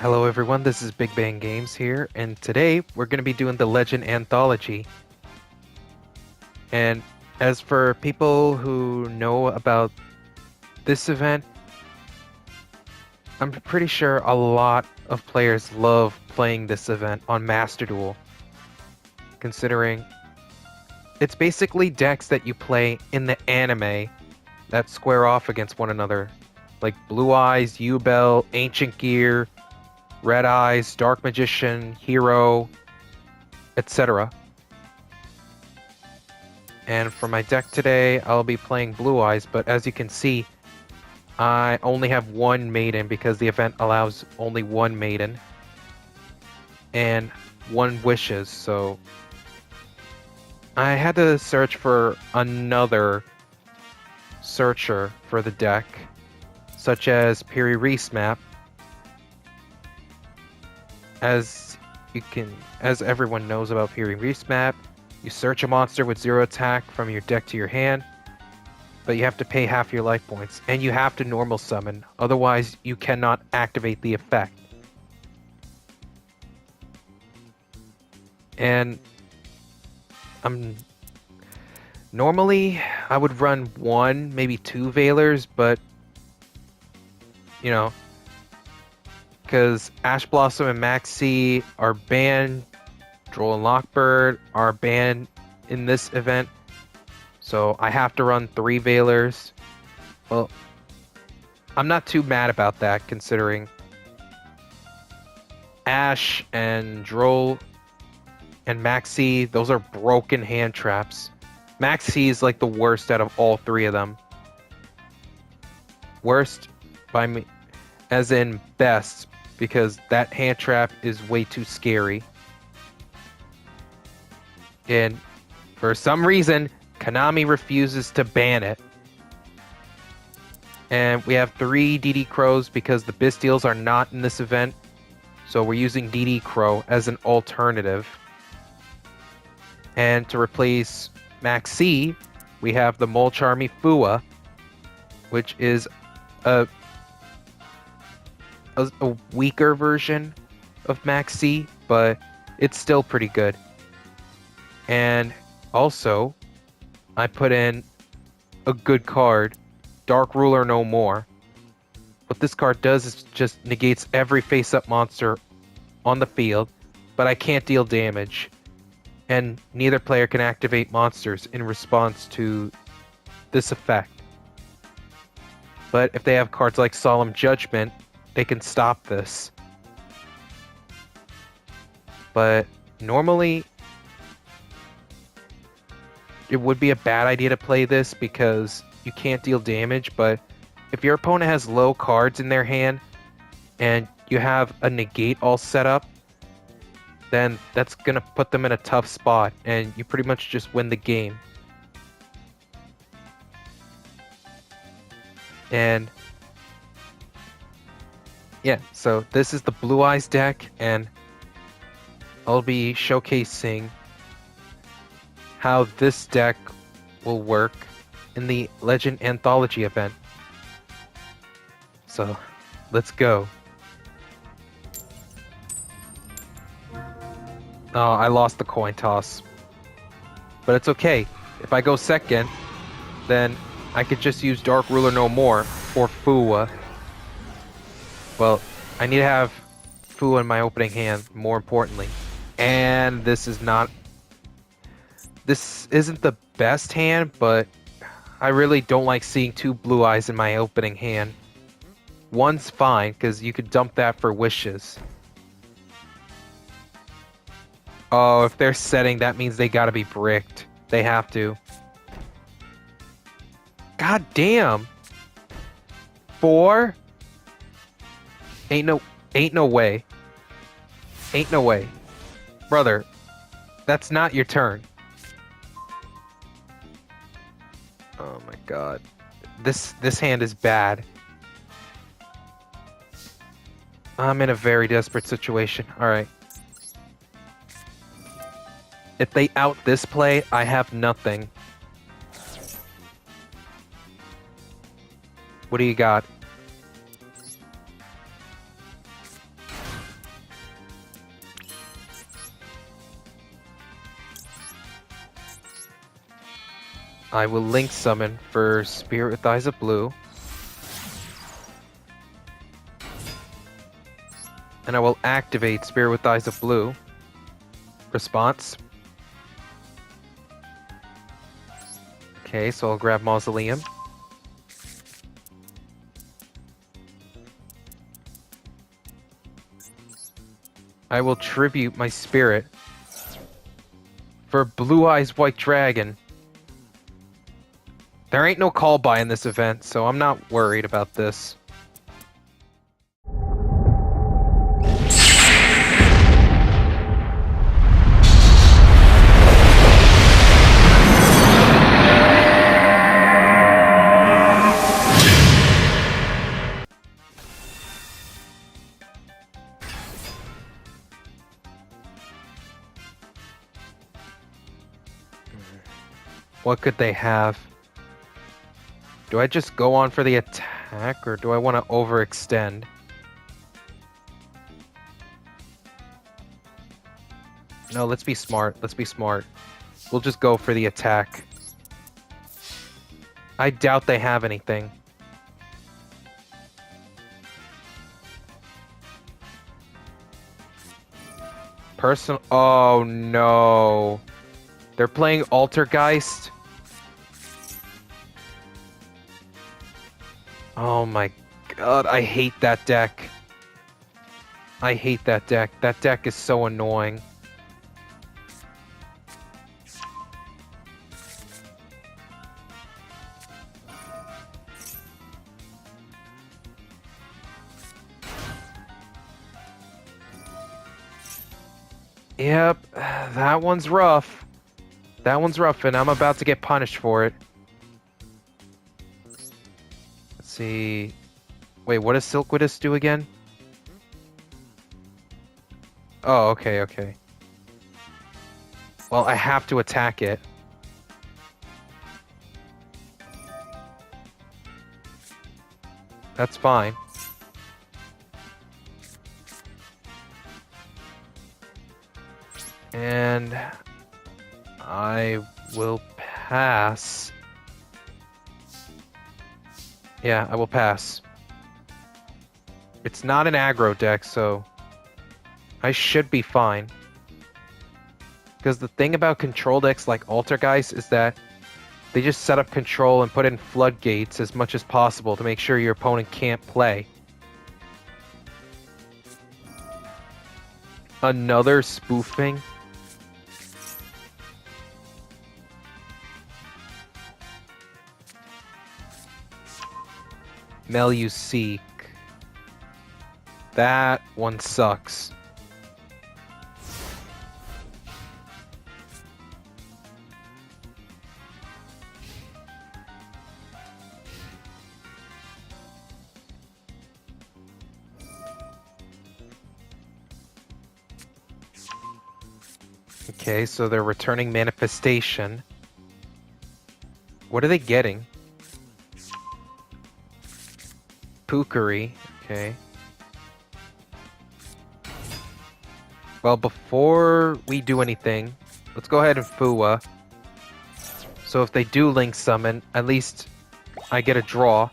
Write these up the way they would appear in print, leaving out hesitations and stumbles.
Hello everyone, this is BigBang Games here, and today we're going to be doing the Legend Anthology. And as for people who know about this event, I'm pretty sure a lot of players love playing this event on Master Duel, considering it's basically decks that you play in the anime that square off against one another, like Blue Eyes, Yubel, Ancient Gear, Red Eyes, Dark Magician, Hero, etc. And for my deck today, I'll be playing Blue Eyes, but as you can see, I only have one Maiden because the event allows only one Maiden and one Wishes, so I had to search for another searcher for the deck, such as Piri Reese map. As everyone knows about Piri Reese map, you search a monster with 0 attack from your deck to your hand, but you have to pay half your life points, and you have to normal summon, otherwise you cannot activate the effect. And normally I would run 1, maybe 2 Veilers, but because Ash Blossom and Maxi are banned, Droll and Lockbird are banned in this event, so I have to run 3 Veilers. Well, I'm not too mad about that, considering Ash and Droll and Maxi, those are broken hand traps. Maxi is like the worst out of all 3 of them. Worst by me, as in best, because that hand trap is way too scary. And for some reason, Konami refuses to ban it. And we have 3 DD Crows because the Bystials are not in this event. So we're using DD Crow as an alternative. And to replace Maxi, we have the Molcharmy Fua, which is a weaker version of Maxi, but it's still pretty good. And also, I put in a good card, Dark Ruler No More. What this card does is just negates every face-up monster on the field, but I can't deal damage. And neither player can activate monsters in response to this effect. But if they have cards like Solemn Judgment, they can stop this. But normally, it would be a bad idea to play this because you can't deal damage, but if your opponent has low cards in their hand and you have a negate all set up, then that's going to put them in a tough spot and you pretty much just win the game. And yeah, so this is the Blue Eyes deck, and I'll be showcasing how this deck will work in the Legend Anthology event. So, let's go. Oh, I lost the coin toss. But it's okay. If I go second, then I could just use Dark Ruler No More or Fua. Well, I need to have Fua in my opening hand, more importantly. And this isn't the best hand, but I really don't like seeing 2 Blue Eyes in my opening hand. One's fine, because you could dump that for Wishes. Oh, if they're setting, that means they gotta be bricked. They have to. God damn! 4? Ain't no way. Ain't no way. Brother, that's not your turn. Oh my god. This hand is bad. I'm in a very desperate situation. Alright. If they out this play, I have nothing. What do you got? I will Link Summon for Spirit with Eyes of Blue. And I will activate Spirit with Eyes of Blue. Response. Okay, so I'll grab Mausoleum. I will tribute my spirit for Blue Eyes White Dragon. There ain't no call by in this event, so I'm not worried about this. What could they have? Do I just go on for the attack, or do I want to overextend? No, let's be smart. Let's be smart. We'll just go for the attack. I doubt they have anything. Oh no. They're playing Altergeist. Oh my god, I hate that deck. I hate that deck. That deck is so annoying. Yep, that one's rough. That one's rough, and I'm about to get punished for it. Let's see. Wait, what does Silkwidus do again? Oh, okay, okay. Well, I have to attack it. That's fine. And I will pass. Yeah, I will pass. It's not an aggro deck, so I should be fine. Because the thing about control decks like Altergeist is that they just set up control and put in floodgates as much as possible to make sure your opponent can't play. Another spoofing? Meluseek. That one sucks. Okay, so they're returning Manifestation. What are they getting? Pookery. Okay. Well, before we do anything, let's go ahead and Fua. So if they do Link Summon, at least I get a draw.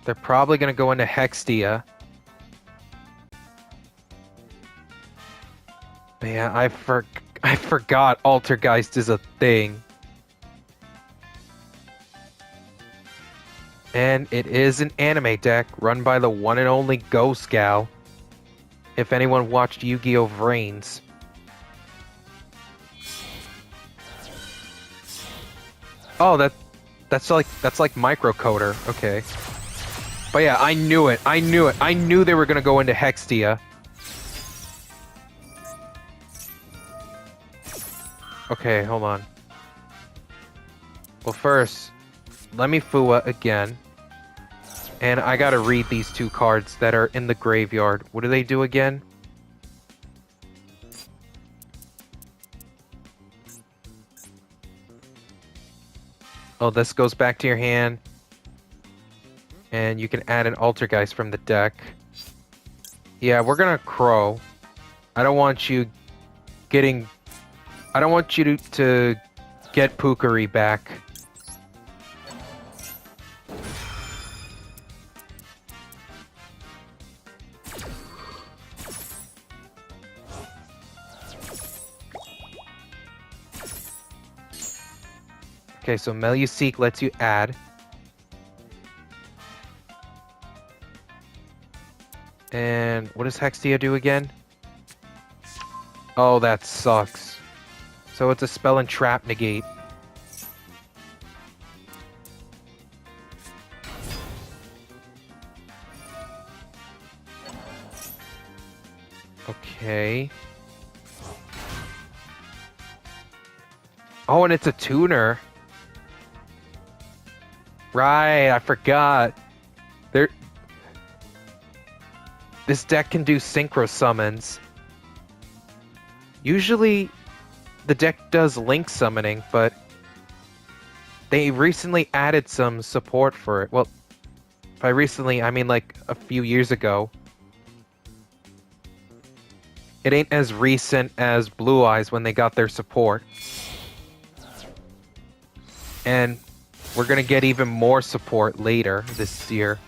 They're probably going to go into Hextia. But yeah, I forgot Altergeist is a thing. And it is an anime deck run by the one and only Ghost Gal. If anyone watched Yu-Gi-Oh! Vrains. Oh, that's like microcoder. Okay. But yeah, I knew it. I knew they were gonna go into Hextia. Okay, hold on. Well, first, let me Fua again. And I gotta read these two cards that are in the graveyard. What do they do again? Oh, this goes back to your hand. And you can add an Altergeist from the deck. Yeah, we're gonna Crow. I don't want you getting... I don't want you to get Pukari back. Okay, so Meluseek lets you add. And what does Hextia do again? Oh, that sucks. So it's a spell and trap negate. Okay. Oh, and it's a tuner. Right, I forgot. This deck can do synchro summons. Usually, the deck does link summoning, but they recently added some support for it. Well, by recently, I mean like a few years ago. It ain't as recent as Blue Eyes when they got their support. And we're gonna get even more support later this year.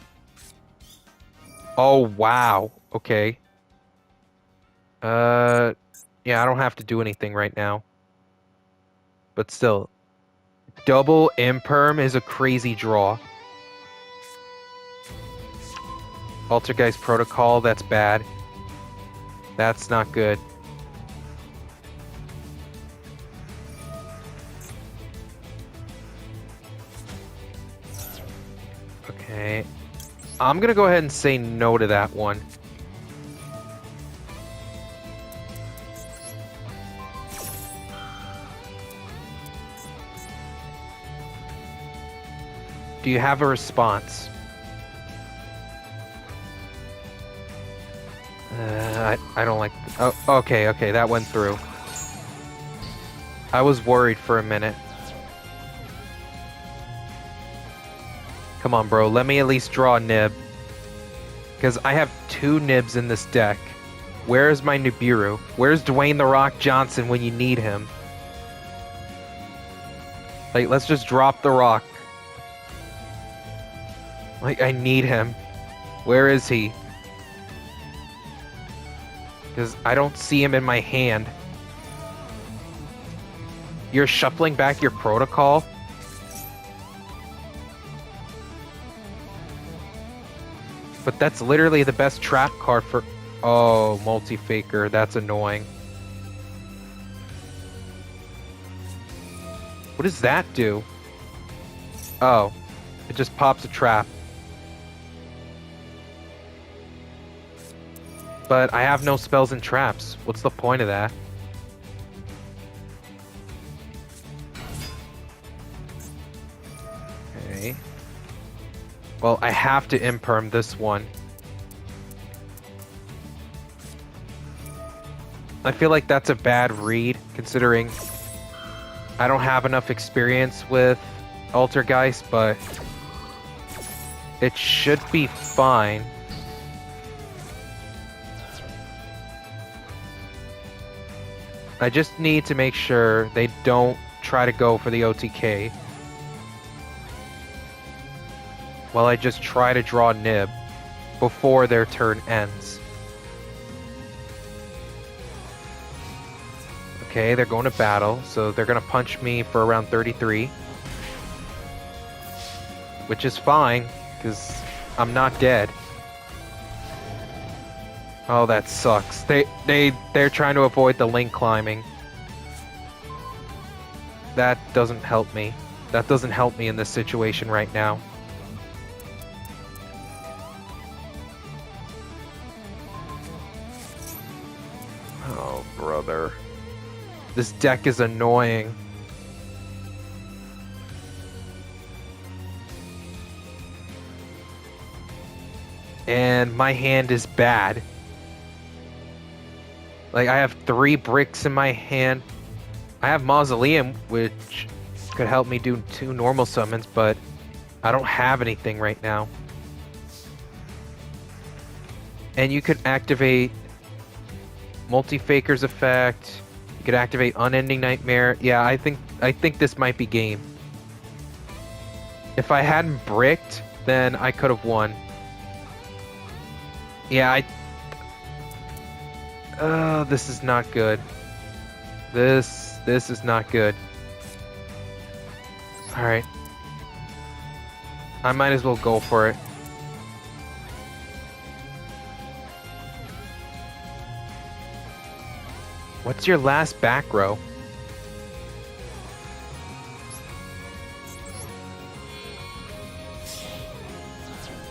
Oh, wow. Okay. Yeah, I don't have to do anything right now. But still, double Imperm is a crazy draw. Altergeist Protocol, that's bad. That's not good. Okay. I'm gonna go ahead and say no to that one. Do you have a response? I don't like... Oh, okay, that went through. I was worried for a minute. Come on, bro. Let me at least draw a Nib. Because I have 2 Nibs in this deck. Where is my Nibiru? Where's Dwayne The Rock Johnson when you need him? Like, let's just drop The Rock. Like, I need him. Where is he? Because I don't see him in my hand. You're shuffling back your protocol? But that's literally the best trap card for... Oh, Multi-Faker. That's annoying. What does that do? Oh. It just pops a trap. But I have no spells and traps. What's the point of that? Okay. Well, I have to imperm this one. I feel like that's a bad read, considering I don't have enough experience with Altergeist, but it should be fine. I just need to make sure they don't try to go for the OTK while I just try to draw Nib before their turn ends. Okay, they're going to battle, so they're going to punch me for around 33. Which is fine, because I'm not dead. Oh, that sucks. They're trying to avoid the link climbing. That doesn't help me. That doesn't help me in this situation right now. Oh, brother. This deck is annoying. And my hand is bad. Like, I have 3 bricks in my hand. I have Mausoleum, which could help me do 2 normal summons, but I don't have anything right now. And you could activate Multi-Faker's effect. You could activate Unending Nightmare. Yeah, I think this might be game. If I hadn't bricked, then I could have won. Yeah, this is not good. This is not good. Alright. I might as well go for it. What's your last back row?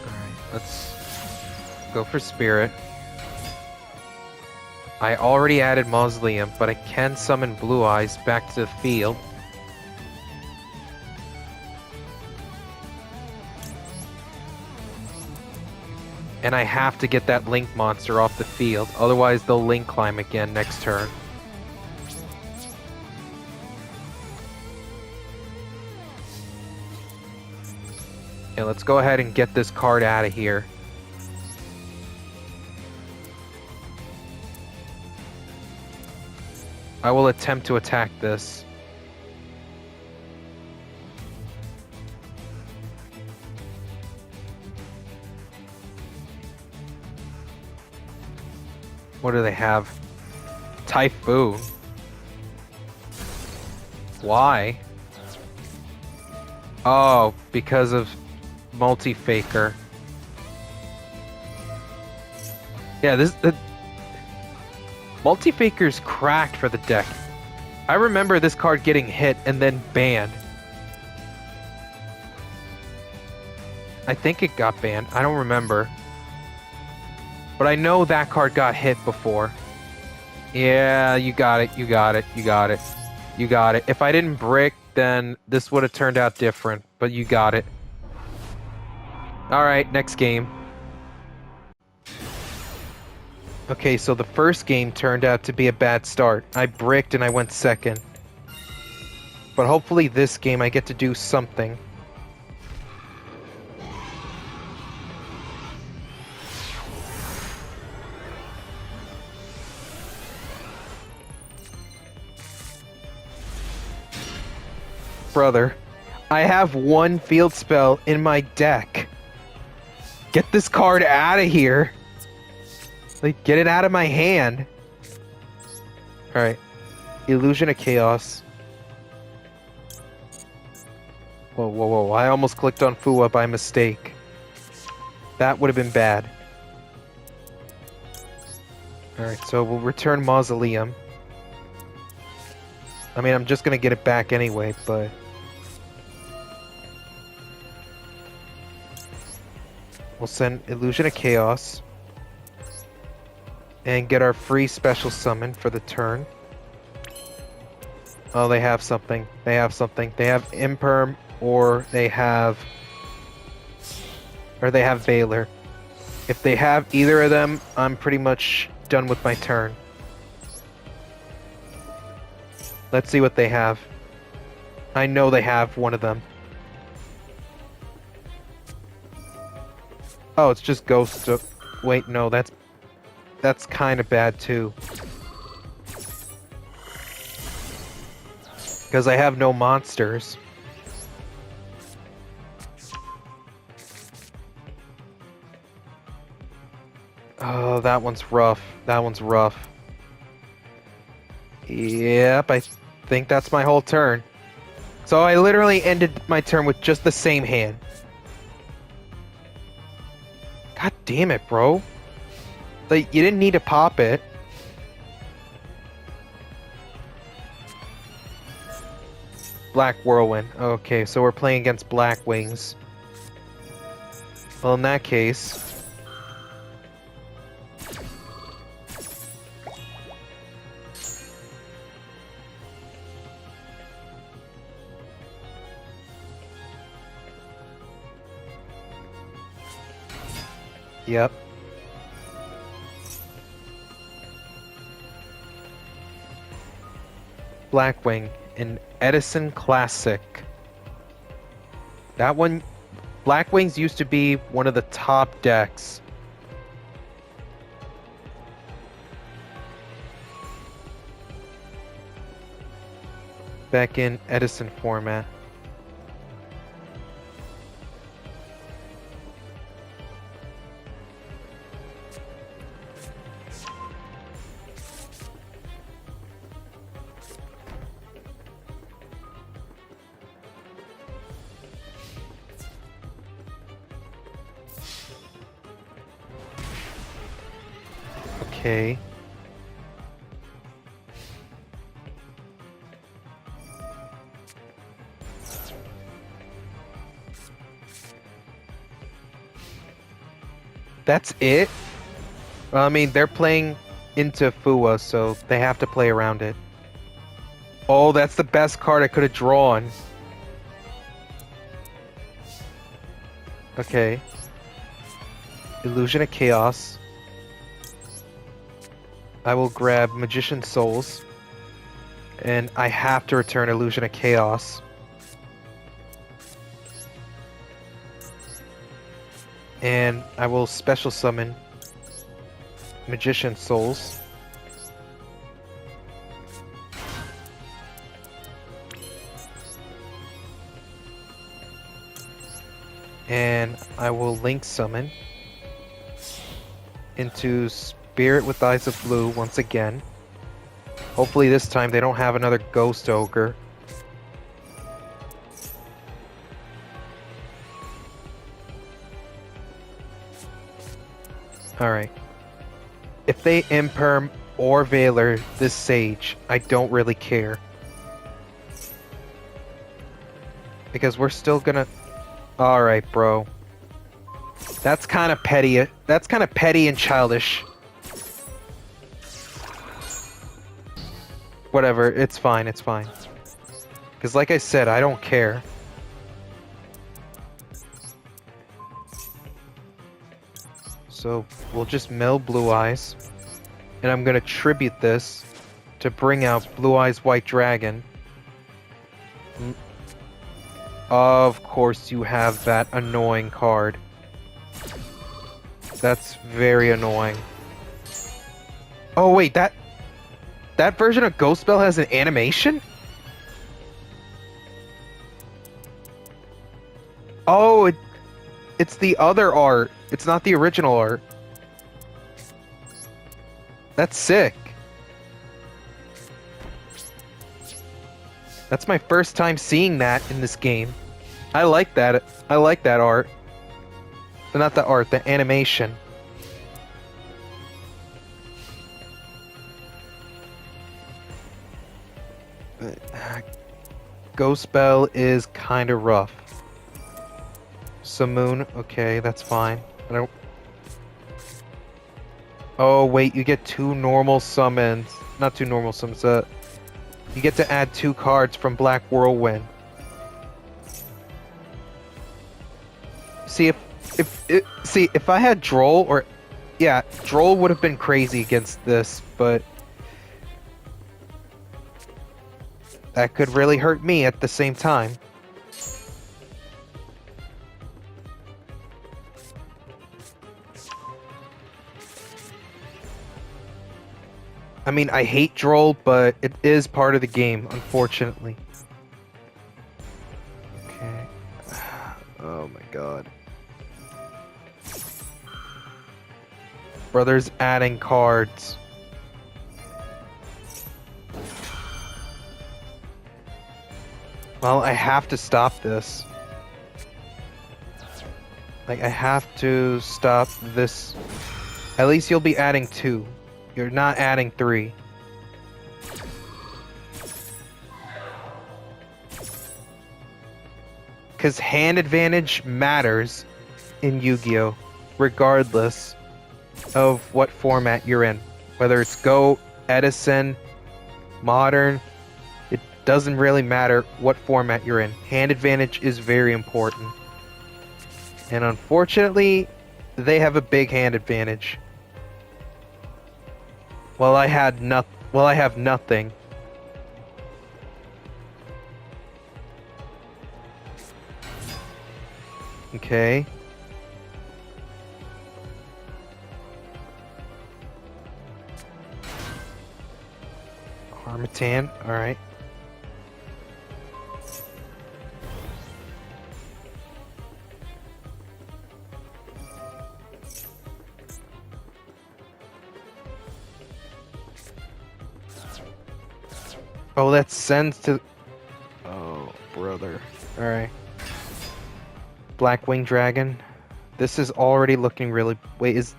Alright, let's go for Spirit. I already added Mausoleum, but I can summon Blue Eyes back to the field. And I have to get that Link monster off the field, otherwise they'll Link climb again next turn. Okay, let's go ahead and get this card out of here. I will attempt to attack this. What do they have? Typhoon. Why? Oh, because of Multi-Faker. Yeah, the Multi-Faker's cracked for the deck. I remember this card getting hit and then banned. I think it got banned. I don't remember. But I know that card got hit before. Yeah, you got it, you got it, you got it. You got it. If I didn't brick, then this would have turned out different. But you got it. Alright, next game. Okay, so the first game turned out to be a bad start. I bricked and I went second. But hopefully this game I get to do something. Brother, I have one field spell in my deck. Get this card out of here. Like, get it out of my hand. Alright. Illusion of Chaos. Whoa, whoa, whoa. I almost clicked on Fua by mistake. That would have been bad. Alright, so we'll return Mausoleum. I mean, I'm just gonna get it back anyway, but... We'll send Illusion of Chaos. And get our free special summon for the turn. Oh, they have something. They have something. They have Imperm, or they have... Or they have Valor. If they have either of them, I'm pretty much done with my turn. Let's see what they have. I know they have one of them. Oh, it's just Ghost of... Wait, no, that's kind of bad too. Because I have no monsters. Oh, that one's rough. That one's rough. Yep, I think that's my whole turn. So I literally ended my turn with just the same hand. God damn it, bro. Like, you didn't need to pop it. Black Whirlwind. Okay, so we're playing against Black Wings. Well, in that case... Yep. Blackwing, an Edison classic. That one, Blackwings used to be one of the top decks. back in Edison format. Okay. That's it? Well, I mean, they're playing into Fua, so they have to play around it. Oh, that's the best card I could have drawn. Okay. Illusion of Chaos. I will grab Magician Souls. And I have to return Illusion of Chaos. And I will special summon Magician Souls. And I will Link Summon into Spirit with Eyes of Blue once again. Hopefully this time they don't have another Ghost Ogre. Alright. If they Imperm or Veiler this Sage, I don't really care. Because we're still gonna... Alright, bro. That's kind of petty. That's kind of petty and childish. Whatever, it's fine, it's fine. Because like I said, I don't care. So we'll just mill Blue Eyes. And I'm going to tribute this to bring out Blue Eyes White Dragon. Of course you have that annoying card. That's very annoying. Oh wait, that version of Ghost Bell has an animation? Oh, it's the other art. It's not the original art. That's sick. That's my first time seeing that in this game. I like that. I like that art. Not the art, the animation. Ghost Bell is kind of rough. Simoon, okay, that's fine. I don't... Oh wait, you get 2 normal summons. Not 2 normal summons. You get to add 2 cards from Black Whirlwind. See if I had Droll or... Yeah, Droll would have been crazy against this, but... That could really hurt me at the same time. I mean, I hate Droll, but it is part of the game, unfortunately. Okay. Oh my god. Brother's adding cards. Well, I have to stop this. Like, I have to stop this. At least you'll be adding 2. You're not adding 3. Because hand advantage matters in Yu-Gi-Oh! Regardless of what format you're in. Whether it's Go, Edison, Modern, it doesn't really matter what format you're in. Hand advantage is very important. And unfortunately, they have a big hand advantage. Well, I have nothing. Okay. Harmattan, alright. Oh, that sends to... Oh, brother. Alright. Blackwing Dragon. This is already looking really... Wait, is...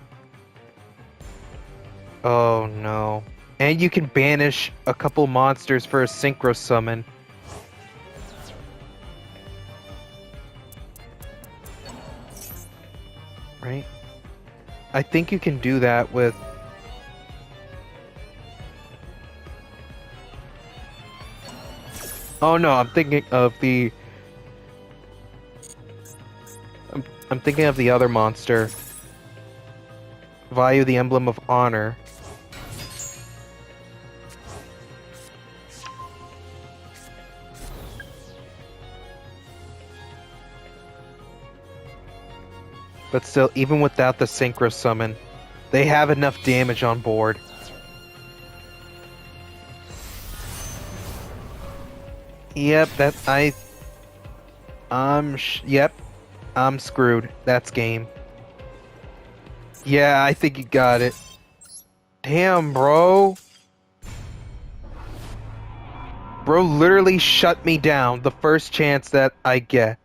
Oh, no. And you can banish a couple monsters for a synchro summon. Right? I think you can do that with... Oh no, I'm thinking of the... I'm thinking of the other monster. Vayu, the Emblem of Honor. But still, even without the Synchro Summon, they have enough damage on board. Yep, yep, I'm screwed. That's game. Yeah, I think you got it. Damn, bro. Bro literally shut me down the first chance that I get.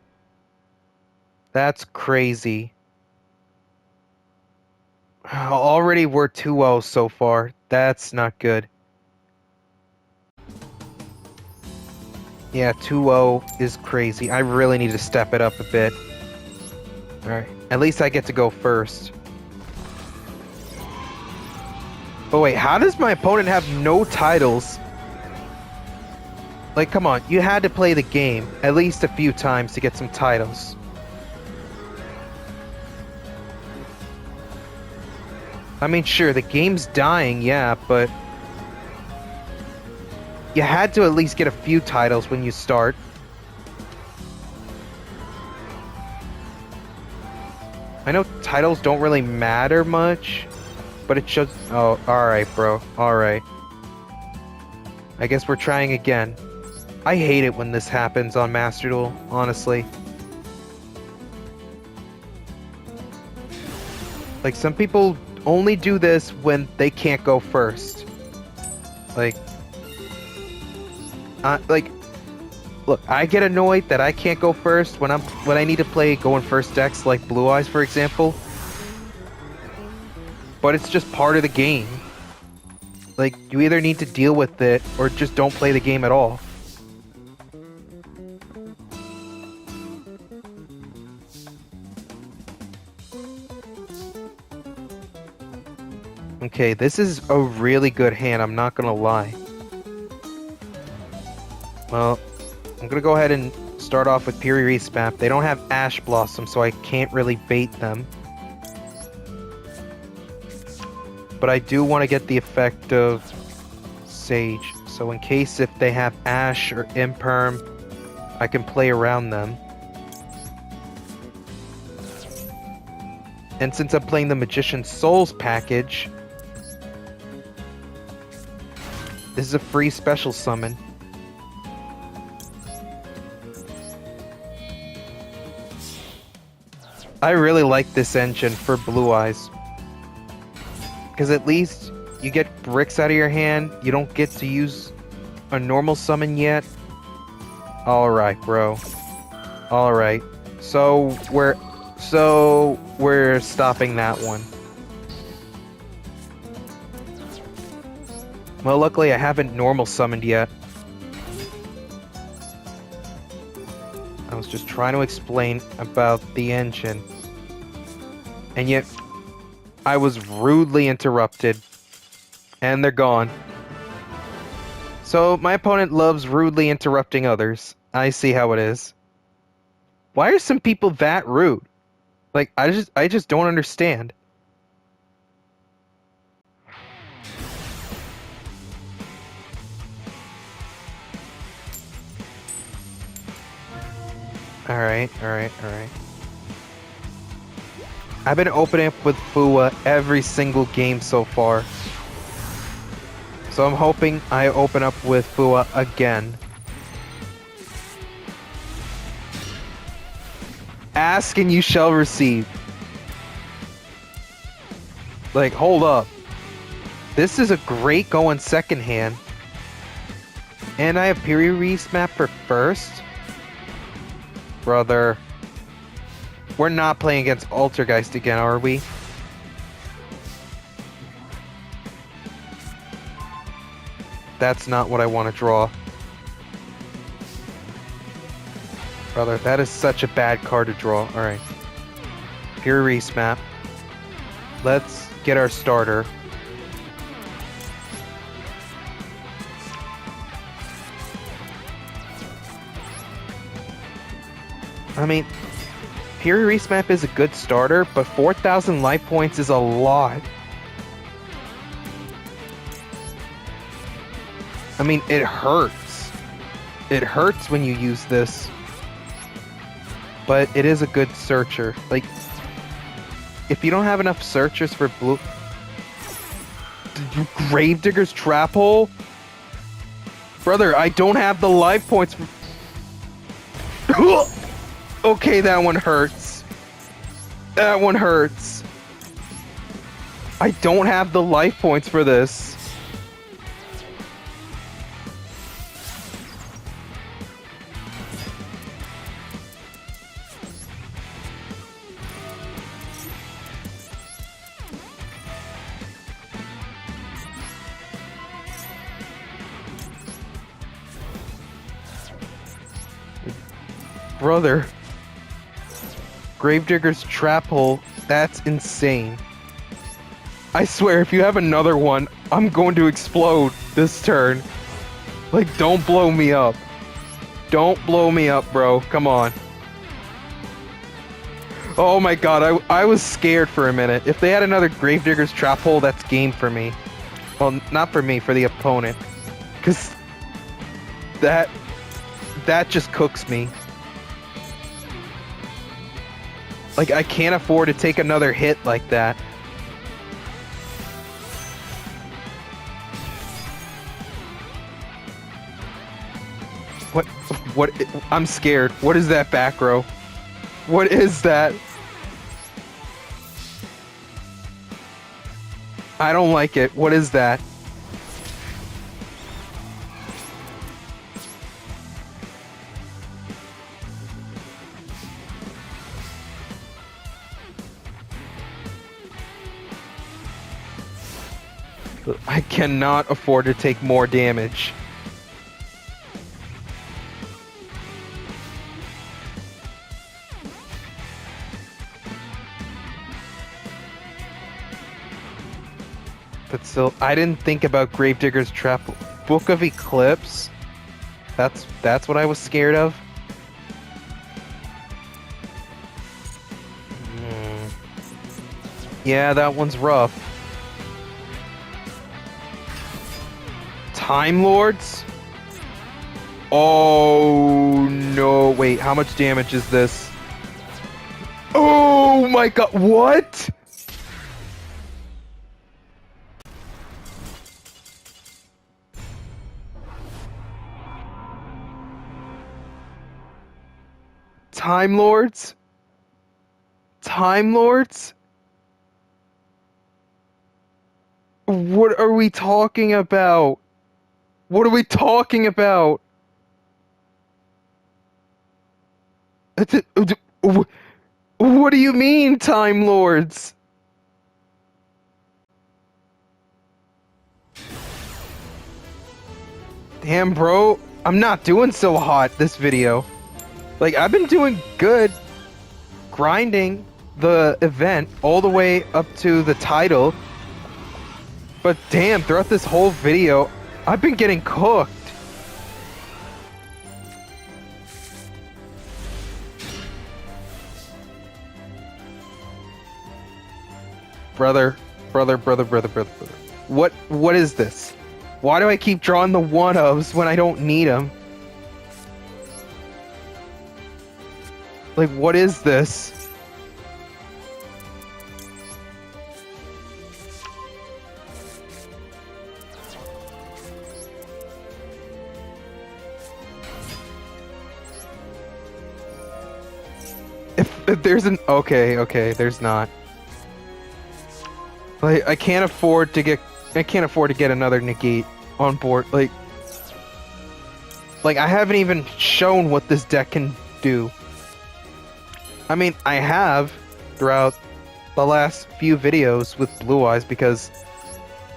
That's crazy. Already we're 2-0 so far. That's not good. Yeah, 2-0 is crazy. I really need to step it up a bit. Alright, at least I get to go first. But wait, how does my opponent have no titles? Like, come on, you had to play the game at least a few times to get some titles. I mean, sure, the game's dying, yeah, but... You had to at least get a few titles when you start. I know titles don't really matter much, but it should... Oh, alright, bro. Alright. I guess we're trying again. I hate it when this happens on Master Duel, honestly. Like, some people only do this when they can't go first. Like, look, I get annoyed that I can't go first when I need to play going first decks like Blue Eyes, for example. But it's just part of the game. Like, you either need to deal with it or just don't play the game at all. Okay, this is a really good hand, I'm not gonna lie. Well, I'm gonna go ahead and start off with Piri Respamp. They don't have Ash Blossom, so I can't really bait them. But I do want to get the effect of Sage. So in case if they have Ash or Imperm, I can play around them. And since I'm playing the Magician's Souls package, this is a free special summon. I really like this engine for Blue Eyes. Because at least you get bricks out of your hand. You don't get to use a normal summon yet. Alright, bro. Alright. So we're stopping that one. Well, luckily I haven't normal summoned yet. I was just trying to explain about the engine. And yet, I was rudely interrupted. And they're gone. So, my opponent loves rudely interrupting others. I see how it is. Why are some people that rude? Like, I just don't understand. Alright. I've been opening up with Fua every single game so far. So I'm hoping I open up with Fua again. Ask and you shall receive. Like, hold up. This is a great going second hand. And I have Piri map for first? Brother. We're not playing against Altergeist again, are we? That's not what I want to draw. Brother, that is such a bad card to draw. Alright. Piri map. Let's get our starter. I mean, Piri map is a good starter, but 4,000 life points is a lot. I mean, it hurts. It hurts when you use this. But it is a good searcher. Like, if you don't have enough searchers for blue... Gravedigger's Trap Hole? Brother, I don't have the life points for... Okay, that one hurts. That one hurts. I don't have the life points for this. Brother. Gravedigger's Trap Hole, that's insane. I swear, if you have another one, I'm going to explode this turn. Like, don't blow me up. Don't blow me up, bro. Come on. Oh my god, I was scared for a minute. If they had another Gravedigger's Trap Hole, that's game for me. Well, not for me, for the opponent. Because that just cooks me. Like, I can't afford to take another hit like that. What? I'm scared. What is that back row? What is that? I don't like it. What is that? I cannot afford to take more damage. But still, I didn't think about Gravedigger's Trap. Book of Eclipse? That's what I was scared of? Yeah, that one's rough. Time Lords? Oh no, wait, how much damage is this? Oh my god, what? Time Lords? Time Lords? What are we talking about? What are we talking about? What do you mean, Time Lords? Damn, bro. I'm not doing so hot this video. Like, I've been doing good grinding the event all the way up to the title. But damn, throughout this whole video, I've been getting cooked. Brother. What is this? Why do I keep drawing the one-ofs when I don't need them? Like, what is this? If there's an... Okay, there's not. Like, I can't afford to get another negate on board. Like, Like, I haven't even shown what this deck can do. I mean, I have throughout the last few videos with Blue Eyes because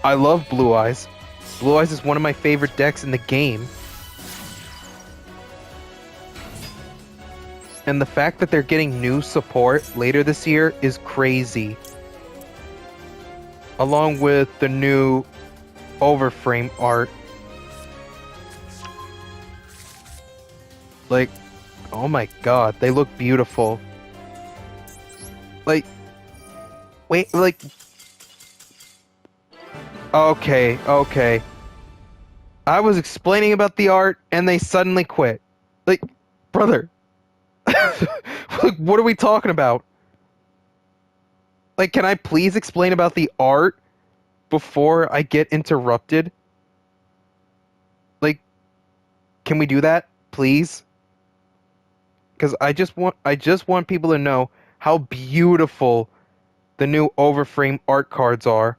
I love Blue Eyes. Blue Eyes is one of my favorite decks in the game. And the fact that they're getting new support later this year is crazy. Along with the new overframe art. Like, oh my god, they look beautiful. Like, wait, like... Okay. I was explaining about the art, and they suddenly quit. Like, brother. Like, what are we talking about? Like, can I please explain about the art before I get interrupted? Like, can we do that, please? Because I just want people to know how beautiful the new overframe art cards are.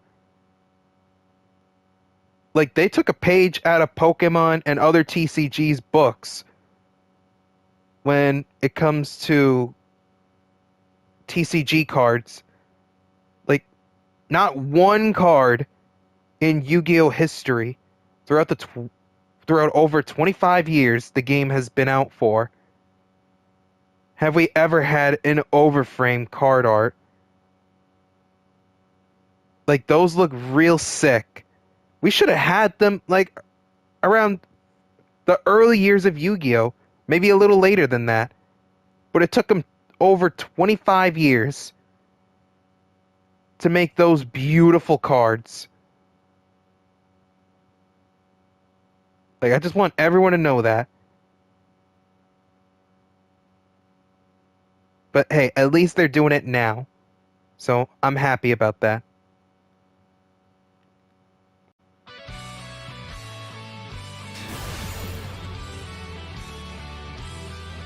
Like, they took a page out of Pokemon and other TCG's books when it comes to TCG cards. Like, not one card in Yu-Gi-Oh history throughout over 25 years the game has been out for have we ever had an overframe card art. Like, those look real sick. We should have had them, like, around the early years of Yu-Gi-Oh! Maybe a little later than that. But it took them over 25 years to make those beautiful cards. Like, I just want everyone to know that. But hey, at least they're doing it now. So, I'm happy about that.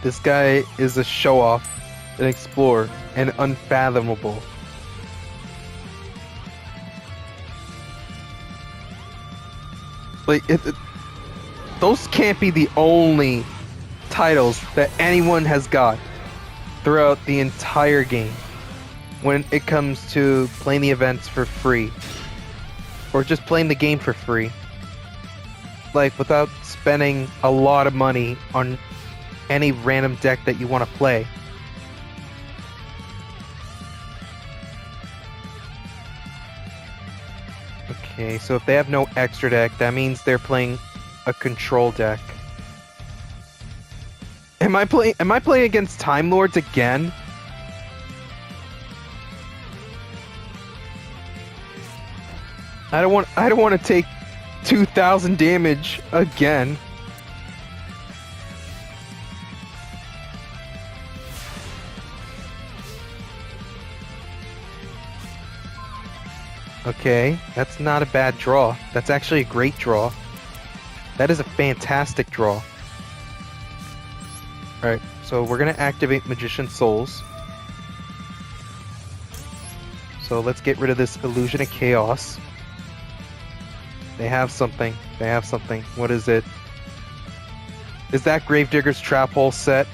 This guy is a show-off, an explorer, and unfathomable. Like, those can't be the only titles that anyone has got throughout the entire game when it comes to playing the events for free. Or just playing the game for free. Like, without spending a lot of money on any random deck that you want to play. Okay, so if they have no extra deck, that means they're playing a control deck. Am I playing against Time Lords again? I don't want to take 2,000 damage again. Okay, that's not a bad draw. That's actually a great draw. That is a fantastic draw. Alright, so we're gonna activate Magician Souls. So let's get rid of this Illusion of Chaos. They have something. What is it? Is that Gravedigger's Trap Hole set?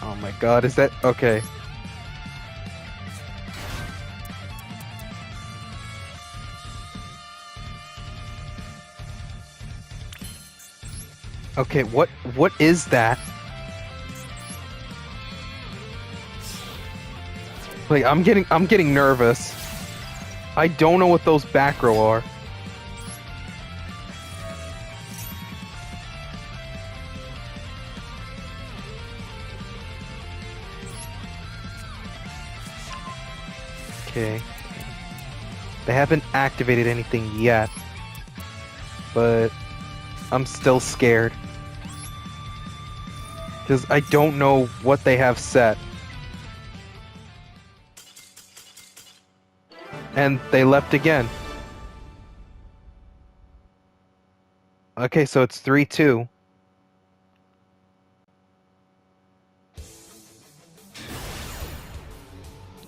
Oh my god, is that... Okay. Okay, what is that? Like, I'm getting nervous. I don't know what those back row are. Okay. They haven't activated anything yet. But I'm still scared. Because I don't know what they have set. And they left again. Okay, so it's 3-2.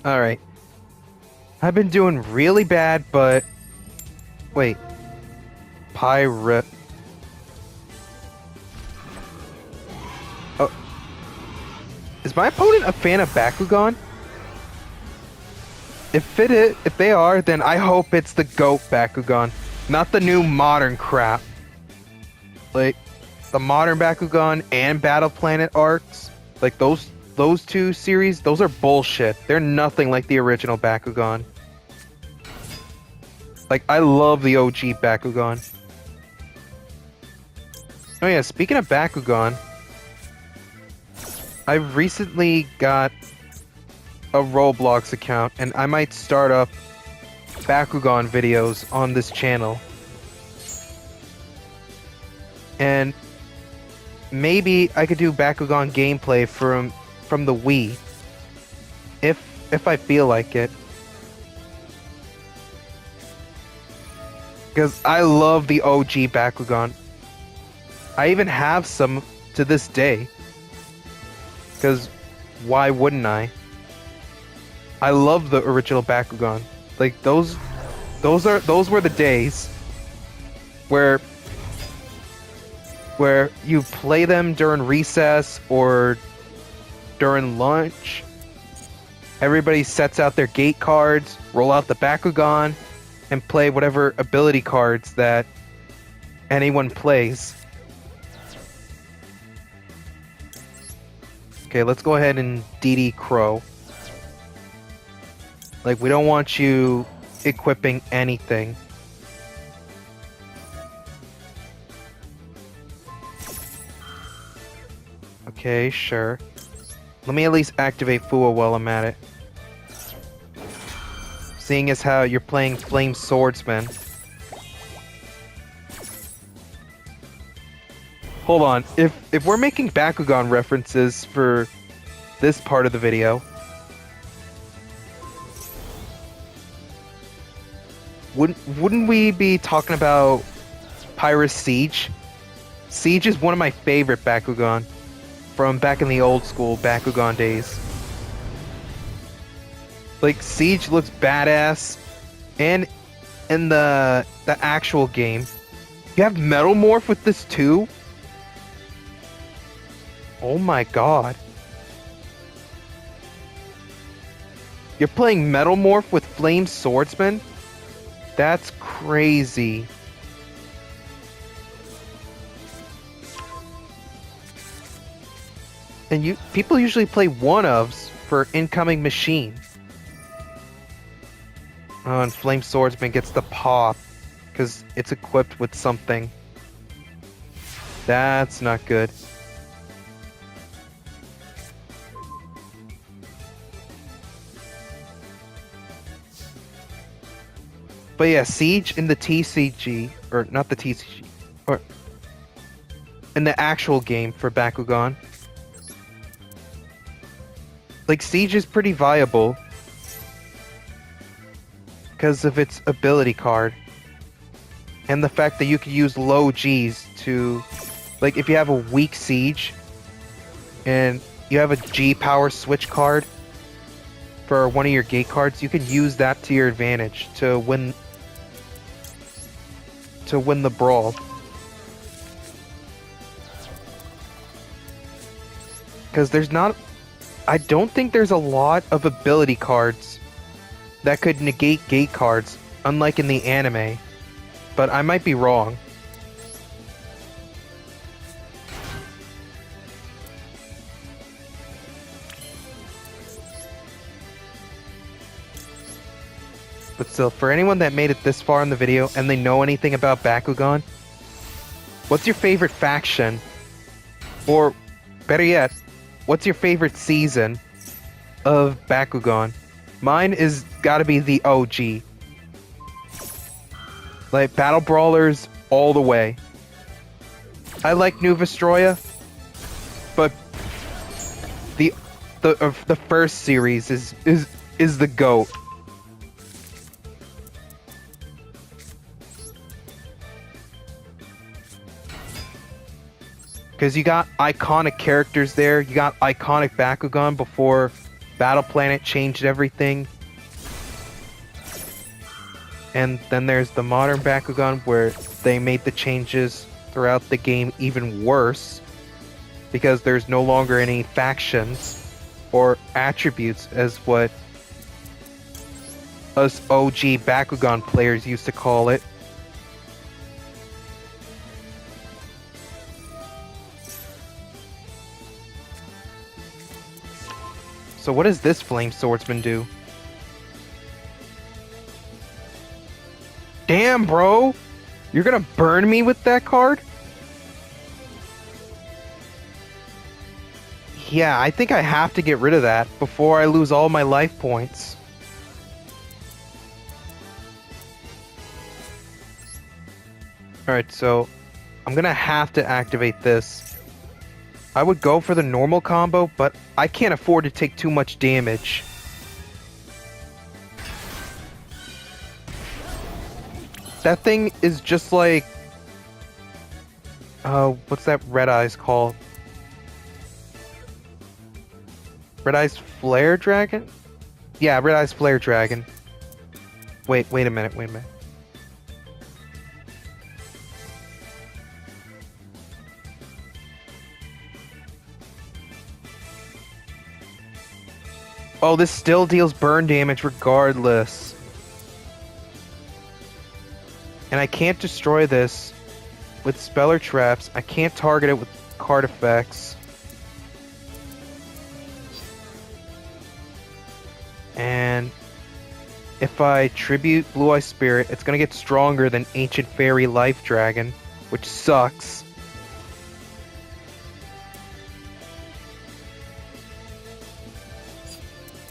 Alright. I've been doing really bad, but wait, Pirate. Oh, is my opponent a fan of Bakugan? If they are, then I hope it's the GOAT Bakugan, not the new modern crap. Like the modern Bakugan and Battle Planet arcs, like those two series, those are bullshit. They're nothing like the original Bakugan. Like I love the OG Bakugan. Oh yeah, speaking of Bakugan, I recently got a Roblox account, and I might start up Bakugan videos on this channel. And maybe I could do Bakugan gameplay from the Wii, if I feel like it. Because I love the OG Bakugan. I even have some to this day. Because why wouldn't I? I love the original Bakugan. Like those were the days where you play them during recess or during lunch. Everybody sets out their gate cards, roll out the Bakugan, and play whatever ability cards that anyone plays. Okay, let's go ahead and DD Crow. Like, we don't want you equipping anything. Okay, sure. Let me at least activate Fuwa while I'm at it. Seeing as how you're playing Flame Swordsman. Hold on, if we're making Bakugan references for this part of the video, wouldn't we be talking about Pyrus Siege? Siege is one of my favorite Bakugan from back in the old school Bakugan days. Like, Siege looks badass, and in the actual game, you have Metal Morph with this too? Oh my god. You're playing Metal Morph with Flame Swordsman? That's crazy. And people usually play one-ofs for incoming machine. Oh, and Flame Swordsman gets the pop because it's equipped with something. That's not good. But yeah, Siege in the TCG, or not the TCG, or in the actual game for Bakugan. Like, Siege is pretty viable because of its ability card. And the fact that you can use low Gs to, like, if you have a weak Siege and you have a G power switch card for one of your gate cards, you can use that to your advantage to win the brawl. Because I don't think there's a lot of ability cards that could negate gate cards, unlike in the anime. But I might be wrong. But still, for anyone that made it this far in the video and they know anything about Bakugan, what's your favorite faction? Or, better yet, what's your favorite season of Bakugan? Mine is gotta be the OG. Like, Battle Brawlers all the way. I like New Vestroya, but the first series is the GOAT. Because you got iconic characters there. You got iconic Bakugan before Battle Planet changed everything. And then there's the modern Bakugan where they made the changes throughout the game even worse because there's no longer any factions or attributes as what us OG Bakugan players used to call it. So what does this Flame Swordsman do? Damn, bro! You're gonna burn me with that card? Yeah, I think I have to get rid of that before I lose all my life points. Alright, so I'm gonna have to activate this. I would go for the normal combo, but I can't afford to take too much damage. That thing is just like... what's that Red Eyes called? Red Eyes Flare Dragon? Yeah, Red Eyes Flare Dragon. Wait a minute. Oh, this still deals burn damage regardless. And I can't destroy this with Speller Traps. I can't target it with card effects. And if I tribute Blue Eye Spirit, it's gonna get stronger than Ancient Fairy Life Dragon, which sucks.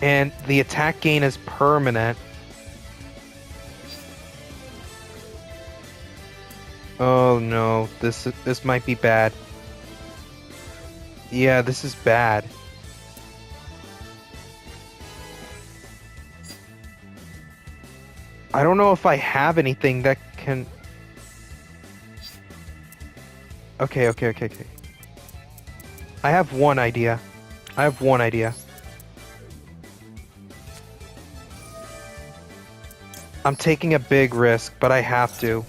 And the attack gain is permanent. Oh no, this might be bad. Yeah, this is bad. I don't know if I have anything that can... Okay. I have one idea. I'm taking a big risk, but I have to.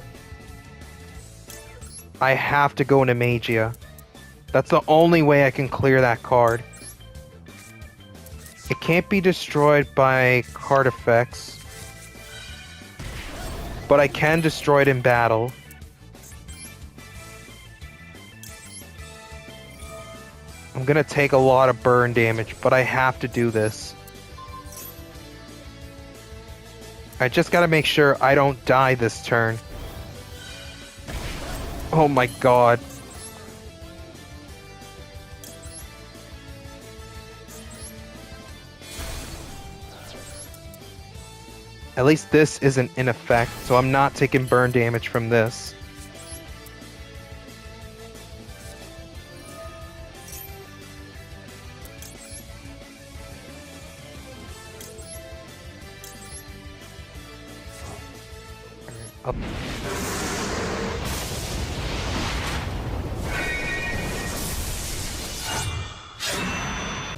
I have to go into Magia. That's the only way I can clear that card. It can't be destroyed by card effects. But I can destroy it in battle. I'm gonna take a lot of burn damage, but I have to do this. I just gotta make sure I don't die this turn. Oh my god. At least this isn't in effect, so I'm not taking burn damage from this. Up.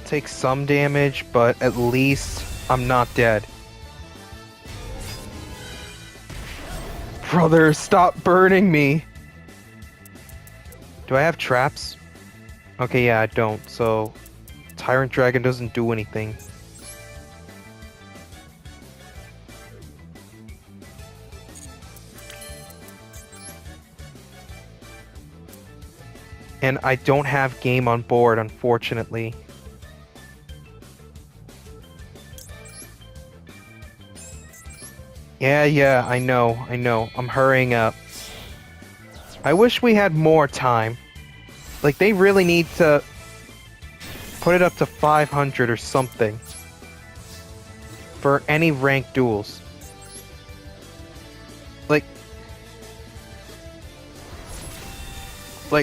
Take some damage, but at least I'm not dead. Brother, stop burning me! Do I have traps? Okay, yeah, I don't, so... Tyrant Dragon doesn't do anything. And I don't have game on board, unfortunately. Yeah, I know. I'm hurrying up. I wish we had more time. Like, they really need to put it up to 500 or something for any ranked duels. Like,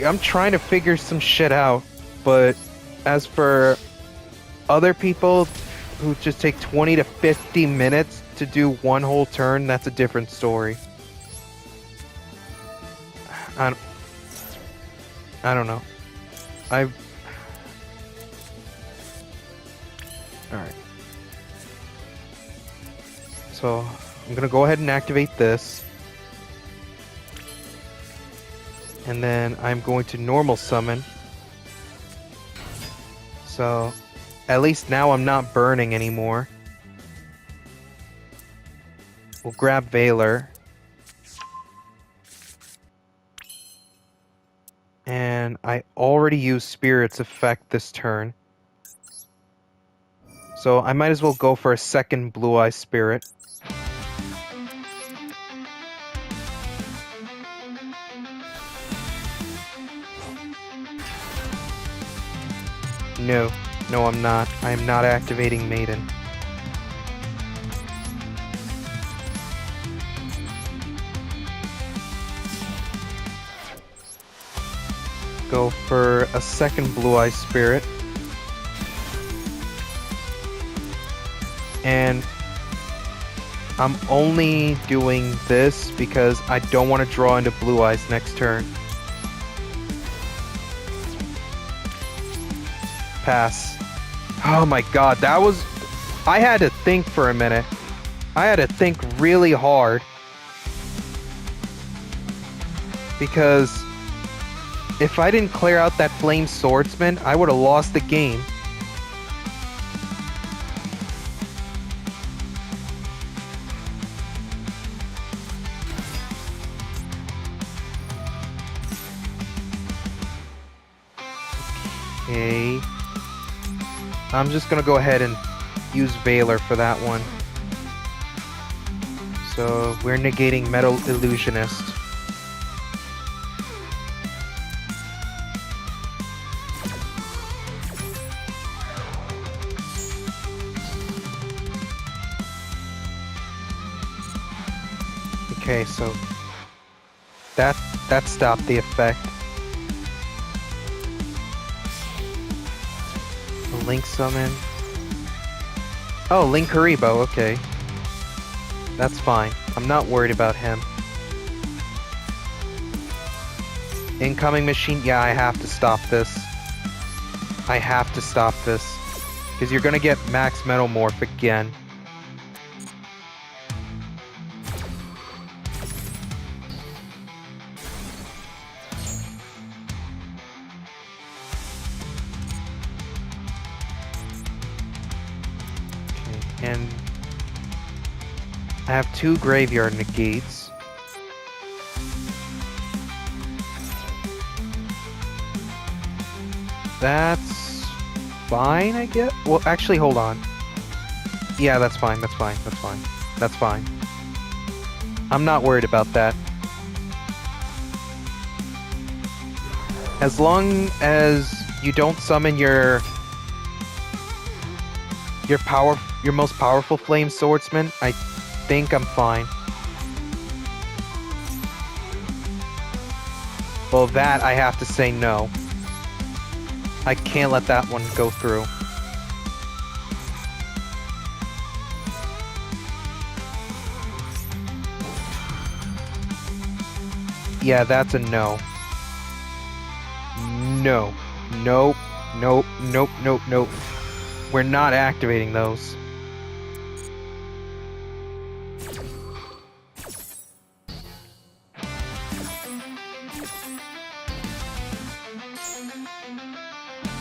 I'm trying to figure some shit out, but as for other people who just take 20 to 50 minutes to do one whole turn, that's a different story. I don't know. Alright. So, I'm gonna go ahead and activate this. And then I'm going to normal summon. So, at least now I'm not burning anymore. We'll grab Valor. And I already used Spirit's effect this turn. So I might as well go for a second Blue Eye Spirit. No, I'm not. I am not activating Maiden. Go for a second Blue Eye Spirit. And I'm only doing this because I don't want to draw into Blue Eyes next turn. Pass. Oh my god, that was... I had to think for a minute. I had to think really hard. Because if I didn't clear out that Flame Swordsman, I would have lost the game. Okay. I'm just gonna go ahead and use Valor for that one. So we're negating Metal Illusionist. Okay, so that stopped the effect. Link summon. Oh, Link Haribo, okay. That's fine. I'm not worried about him. Incoming machine. Yeah, I have to stop this. I have to stop this. Because you're gonna get Max Metamorph again. And I have 2 graveyard negates. That's fine, I guess. Well, actually, hold on. Yeah, that's fine. That's fine. That's fine. That's fine. I'm not worried about that. As long as you don't summon your most powerful Flame Swordsman, I think I'm fine. Well, that I have to say no. I can't let that one go through. Yeah, that's a no. No. Nope. Nope. Nope. Nope. Nope. We're not activating those.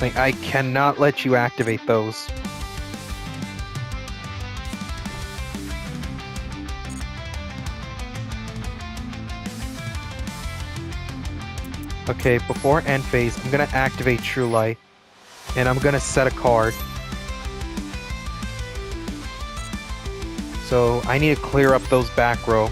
Like, I cannot let you activate those. Okay, before end phase, I'm gonna activate True Light, and I'm gonna set a card. So I need to clear up those back row.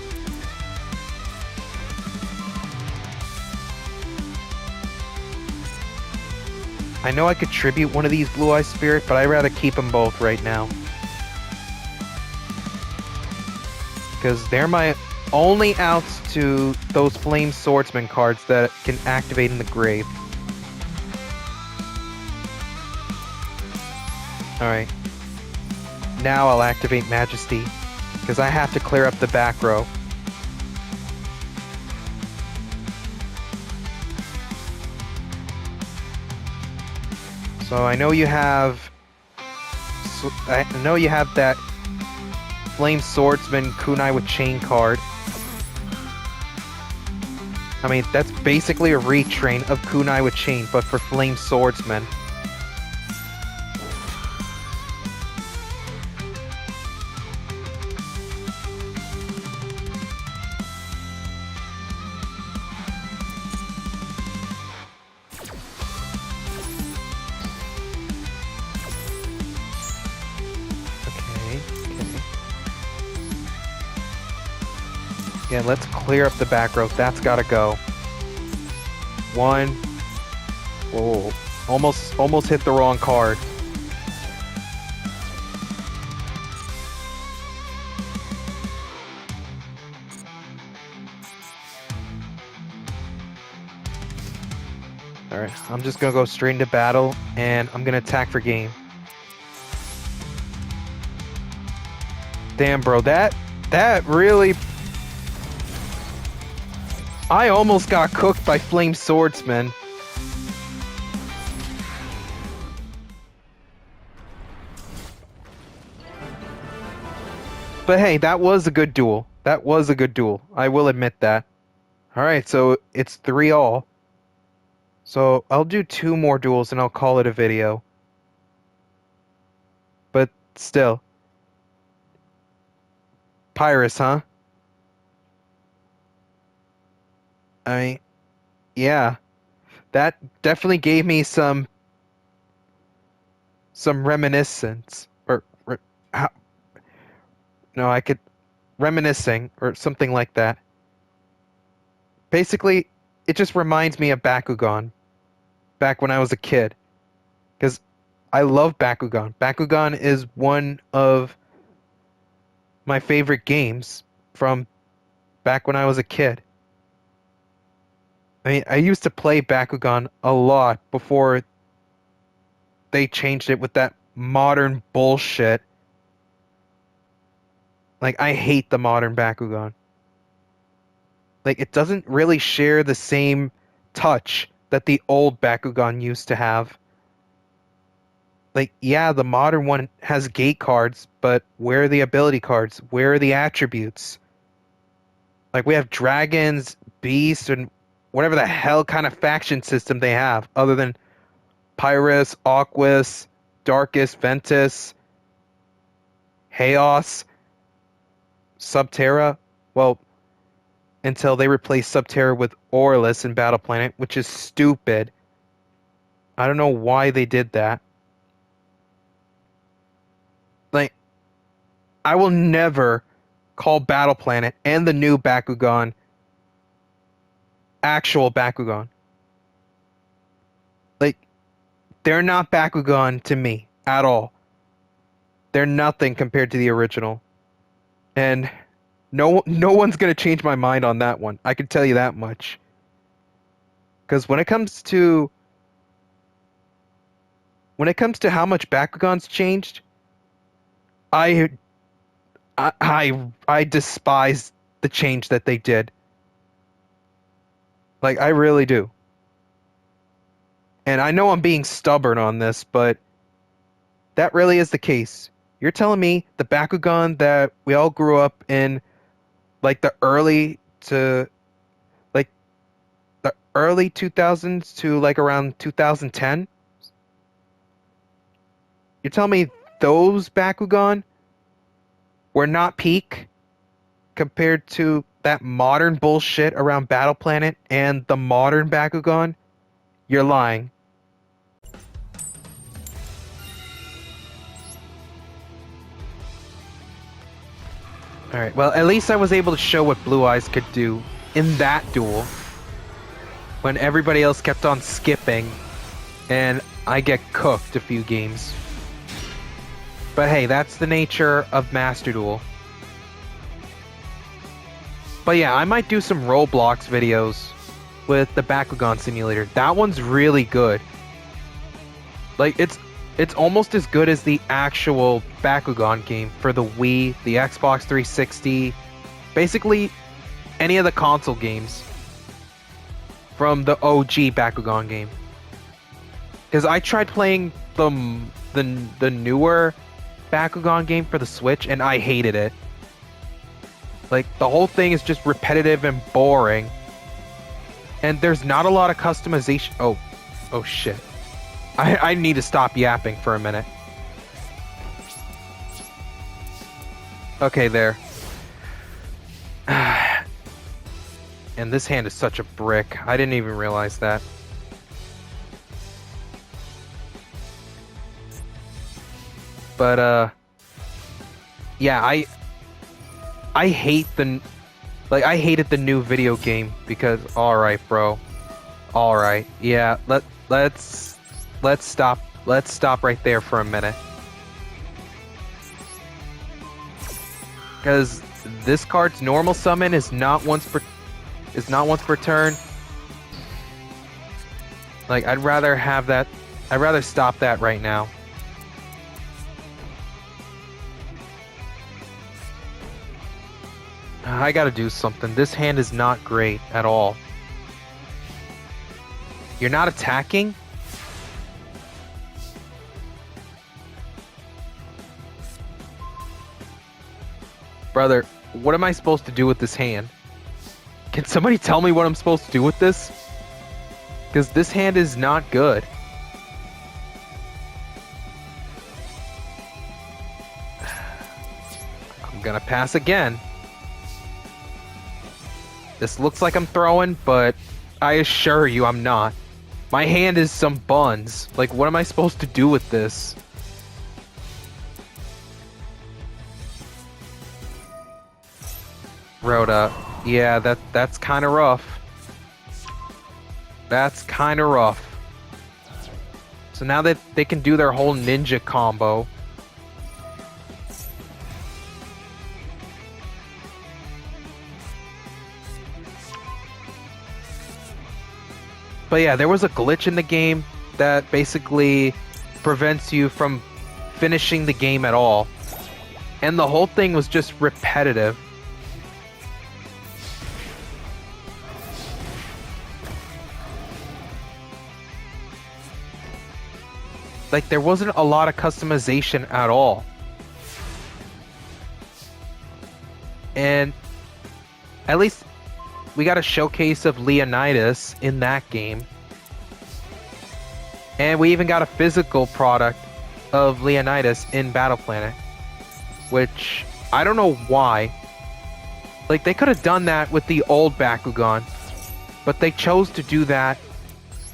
I know I could tribute one of these Blue Eye Spirit, but I'd rather keep them both right now. Because they're my only outs to those Flame Swordsman cards that can activate in the grave. Alright. Now I'll activate Majesty, because I have to clear up the back row. So I know you have... I know you have that Flame Swordsman Kunai with Chain card. I mean, that's basically a retrain of Kunai with Chain, but for Flame Swordsman. Yeah, let's clear up the back row. That's gotta go. One. Whoa. Almost hit the wrong card. Alright, I'm just gonna go straight into battle, and I'm gonna attack for game. Damn, bro, that really... I almost got cooked by Flame Swordsman. But hey, that was a good duel. That was a good duel. I will admit that. Alright, so it's 3-all. So I'll do 2 more duels and I'll call it a video. But still. Pyrus, huh? I mean, yeah. That definitely gave me some reminiscence. No, I could... Reminiscing, or something like that. Basically, it just reminds me of Bakugan. Back when I was a kid. Because I love Bakugan. Bakugan is one of my favorite games from back when I was a kid. I mean, I used to play Bakugan a lot before they changed it with that modern bullshit. Like, I hate the modern Bakugan. Like, it doesn't really share the same touch that the old Bakugan used to have. Like, yeah, the modern one has gate cards, but where are the ability cards? Where are the attributes? Like, we have dragons, beasts, and whatever the hell kind of faction system they have, other than Pyrus, Aquas, Darkus, Ventus, Chaos, Subterra. Well, until they replace Subterra with Aurelus in Battle Planet, which is stupid. I don't know why they did that. Like, I will never call Battle Planet and the new Bakugan actual Bakugan. Like, they're not Bakugan to me at all. They're nothing compared to the original. And no one's gonna change my mind on that one. I can tell you that much. Because when it comes to how much Bakugan's changed, I despise the change that they did. Like, I really do. And I know I'm being stubborn on this, but that really is the case. You're telling me the Bakugan that we all grew up in, like the early 2000s to like around 2010? You're telling me those Bakugan were not peak compared to that modern bullshit around Battle Planet and the modern Bakugan? You're lying. Alright, well, at least I was able to show what Blue Eyes could do in that duel. When everybody else kept on skipping, and I get cooked a few games. But hey, that's the nature of Master Duel. But yeah, I might do some Roblox videos with the Bakugan Simulator. That one's really good. Like, it's almost as good as the actual Bakugan game for the Wii, the Xbox 360, basically any of the console games from the OG Bakugan game. Because I tried playing the newer Bakugan game for the Switch, and I hated it. Like, the whole thing is just repetitive and boring. And there's not a lot of customization. Oh shit. I need to stop yapping for a minute. Okay, there. And this hand is such a brick. I didn't even realize that. But, yeah, I hate the... Like, I hated the new video game because... Alright, bro. Alright. Yeah, let's stop. Let's stop right there for a minute. Because this card's normal summon is not once per turn. Like, I'd rather have that. I'd rather stop that right now. I gotta do something. This hand is not great at all. You're not attacking? Brother, what am I supposed to do with this hand? Can somebody tell me what I'm supposed to do with this? Because this hand is not good. I'm gonna pass again. This looks like I'm throwing, but I assure you I'm not. My hand is some buns. Like, what am I supposed to do with this? Rhoda. Yeah, that's kind of rough. That's kind of rough. So now that they can do their whole ninja combo. But yeah, there was a glitch in the game that basically prevents you from finishing the game at all. And the whole thing was just repetitive. Like, there wasn't a lot of customization at all. And at least we got a showcase of Leonidas in that game. And we even got a physical product of Leonidas in Battle Planet. Which, I don't know why. Like, they could have done that with the old Bakugan. But they chose to do that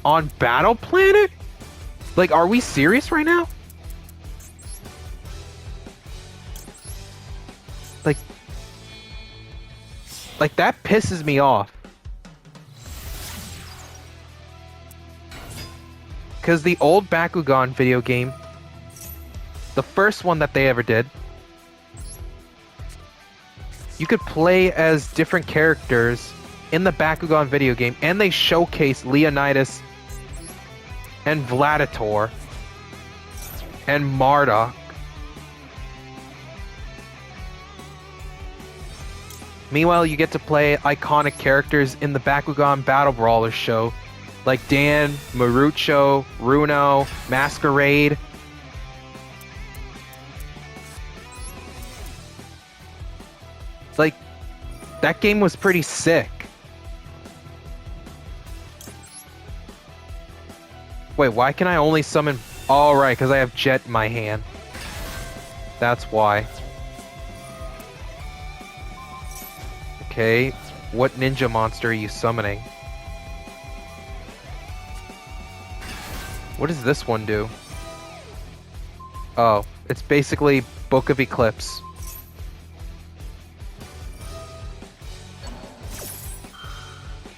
on Battle Planet? Like, are we serious right now? Like, that pisses me off. Because the old Bakugan video game, the first one that they ever did, you could play as different characters in the Bakugan video game, and they showcase Leonidas and Vladitor and Marduk. Meanwhile, you get to play iconic characters in the Bakugan Battle Brawler show, like Dan, Marucho, Runo, Masquerade. Like, that game was pretty sick. Wait, why can I only summon... Oh, right, because I have Jet in my hand. That's why. Okay, what ninja monster are you summoning? What does this one do? Oh, it's basically Book of Eclipse.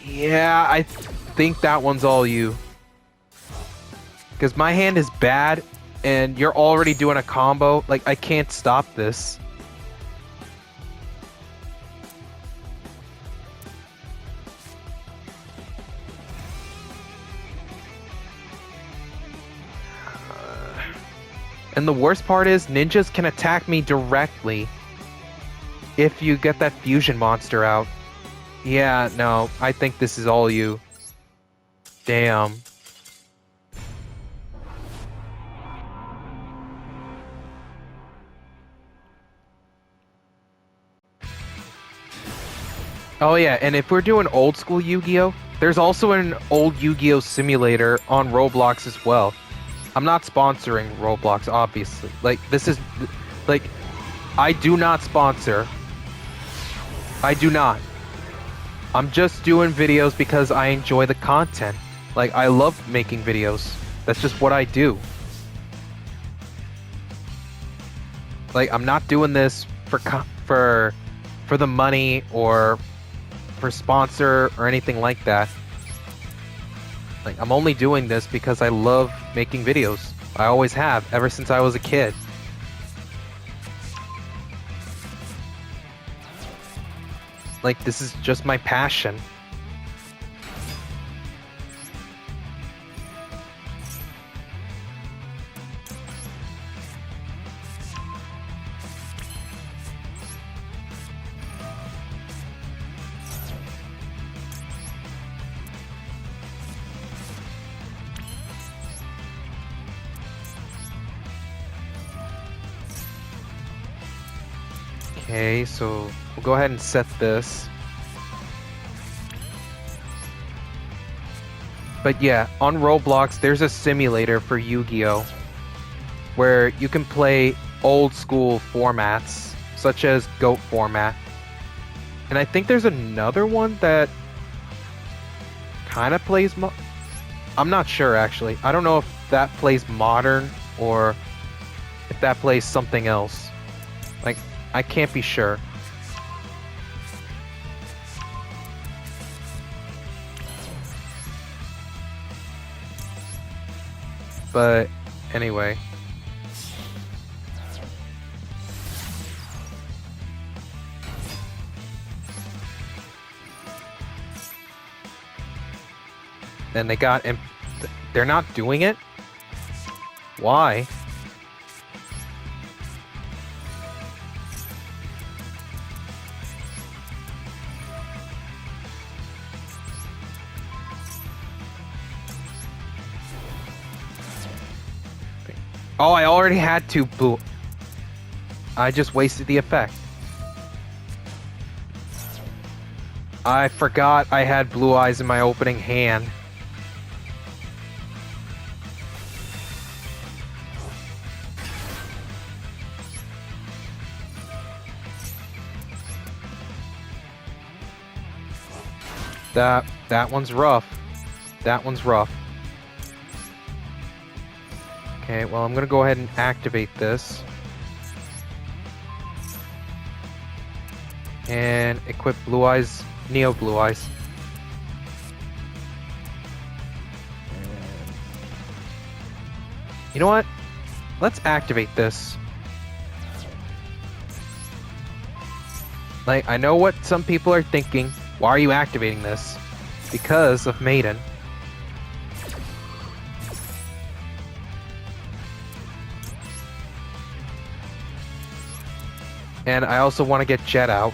Yeah, I think that one's all you. Because my hand is bad, and you're already doing a combo. Like, I can't stop this. And the worst part is, ninjas can attack me directly if you get that fusion monster out. Yeah, no, I think this is all you. Damn. Oh yeah, and if we're doing old school Yu-Gi-Oh, there's also an old Yu-Gi-Oh simulator on Roblox as well. I'm not sponsoring Roblox, obviously. Like this is like I do not sponsor. I do not. I'm just doing videos because I enjoy the content. Like I love making videos. That's just what I do. Like I'm not doing this for the money or for sponsor or anything like that. Like I'm only doing this because I love making videos. I always have ever since I was a kid. Like this is just my passion. Okay, so we'll go ahead and set this. But yeah, on Roblox, there's a simulator for Yu-Gi-Oh! Where you can play old school formats, such as GOAT format. And I think there's another one that kind of plays I'm not sure, actually. I don't know if that plays modern or if that plays something else. Like, I can't be sure. But anyway. Then they got they're not doing it? Why? Oh, I already had two blue. I just wasted the effect. I forgot I had blue eyes in my opening hand. That one's rough. That one's rough. Okay, well, I'm gonna go ahead and activate this. And equip Blue Eyes, Neo Blue Eyes. And you know what? Let's activate this. Like, I know what some people are thinking. Why are you activating this? Because of Maiden. And I also want to get Jet out.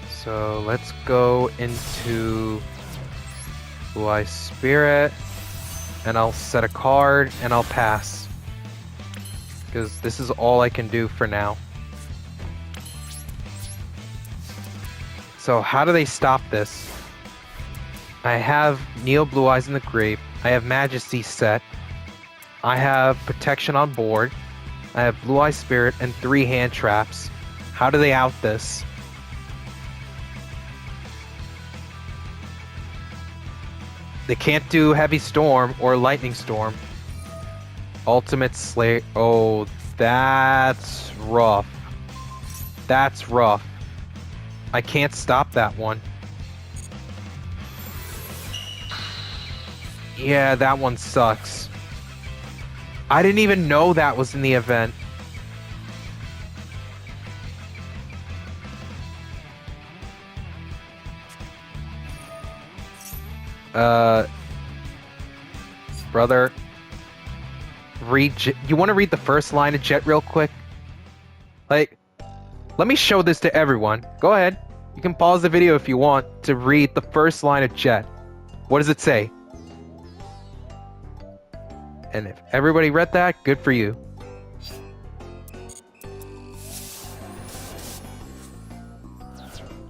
So let's go into Blue Eye Spirit, and I'll set a card, and I'll pass. Because this is all I can do for now. So how do they stop this? I have Neo Blue Eyes in the grave. I have Majesty set. I have Protection on board. I have Blue Eye Spirit and 3 hand traps. How do they out this? They can't do Heavy Storm or Lightning Storm. Ultimate Slayer. Oh, that's rough. That's rough. I can't stop that one. Yeah, that one sucks. I didn't even know that was in the event. Brother, you want to read the first line of Jet real quick? Like, Let me show this to everyone. Go ahead. You can pause the video if you want to read the first line of Jet. What does it say? And if everybody read that, good for you.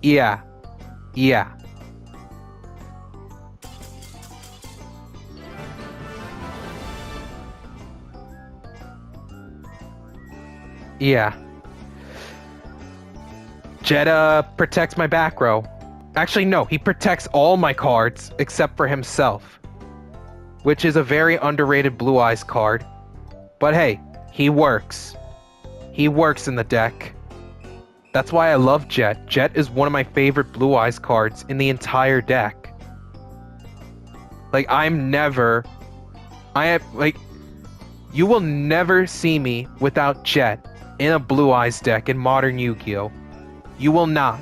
Yeah. Yeah. Yeah. Jet protects my back row. Actually, no, he protects all my cards except for himself, which is a very underrated Blue Eyes card. But hey, he works. He works in the deck. That's why I love Jet. Jet is one of my favorite Blue Eyes cards in the entire deck. Like, you will never see me without Jet in a Blue Eyes deck in Modern Yu-Gi-Oh! You will not.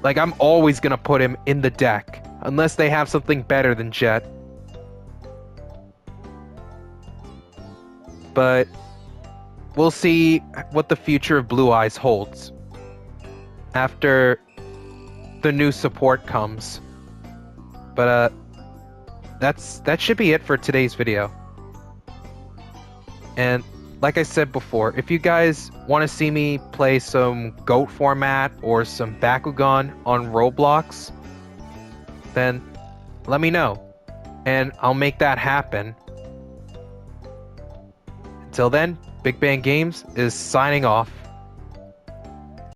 Like, I'm always gonna put him in the deck, unless they have something better than Jet. But we'll see what the future of Blue Eyes holds after the new support comes. But that should be it for today's video. And like I said before, if you guys want to see me play some GOAT format or some Bakugan on Roblox, then let me know, and I'll make that happen. Until then, BigBang Games is signing off.